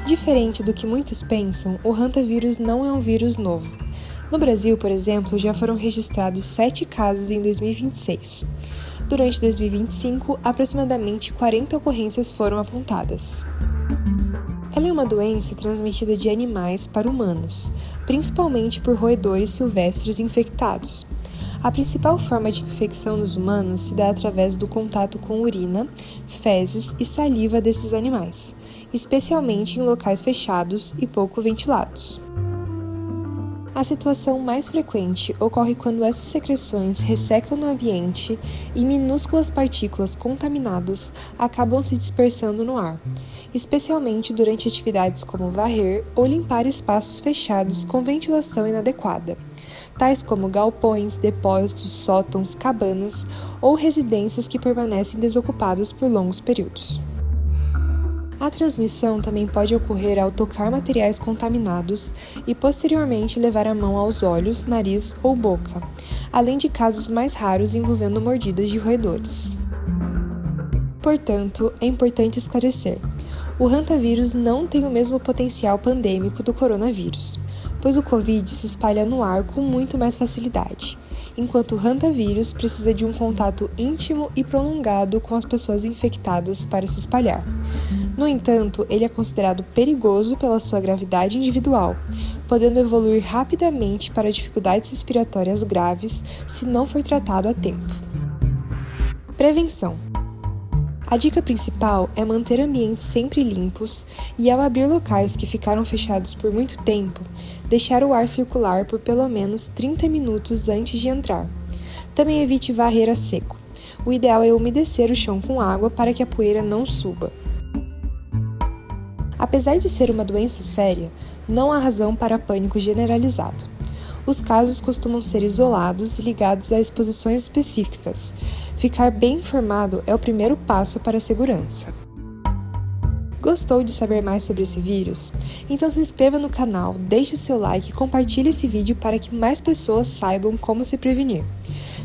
Diferente do que muitos pensam, o hantavírus não é um vírus novo. No Brasil, por exemplo, já foram registrados 7 casos em 2026. Durante 2025, aproximadamente 40 ocorrências foram apontadas. Ela é uma doença transmitida de animais para humanos, principalmente por roedores silvestres infectados. A principal forma de infecção nos humanos se dá através do contato com urina, fezes e saliva desses animais, especialmente em locais fechados e pouco ventilados. A situação mais frequente ocorre quando essas secreções ressecam no ambiente e minúsculas partículas contaminadas acabam se dispersando no ar, especialmente durante atividades como varrer ou limpar espaços fechados com ventilação inadequada, tais como galpões, depósitos, sótãos, cabanas ou residências que permanecem desocupadas por longos períodos. A transmissão também pode ocorrer ao tocar materiais contaminados e posteriormente levar a mão aos olhos, nariz ou boca, além de casos mais raros envolvendo mordidas de roedores. Portanto, é importante esclarecer: o hantavírus não tem o mesmo potencial pandêmico do coronavírus, pois o Covid se espalha no ar com muito mais facilidade, enquanto o hantavírus precisa de um contato íntimo e prolongado com as pessoas infectadas para se espalhar. No entanto, ele é considerado perigoso pela sua gravidade individual, podendo evoluir rapidamente para dificuldades respiratórias graves se não for tratado a tempo. Prevenção. A dica principal é manter ambientes sempre limpos e, ao abrir locais que ficaram fechados por muito tempo, deixar o ar circular por pelo menos 30 minutos antes de entrar. Também evite varrer a seco. O ideal é umedecer o chão com água para que a poeira não suba. Apesar de ser uma doença séria, não há razão para pânico generalizado. Os casos costumam ser isolados e ligados a exposições específicas. Ficar bem informado é o primeiro passo para a segurança. Gostou de saber mais sobre esse vírus? Então se inscreva no canal, deixe o seu like e compartilhe esse vídeo para que mais pessoas saibam como se prevenir.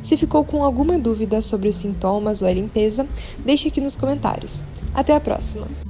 Se ficou com alguma dúvida sobre os sintomas ou a limpeza, deixe aqui nos comentários. Até a próxima!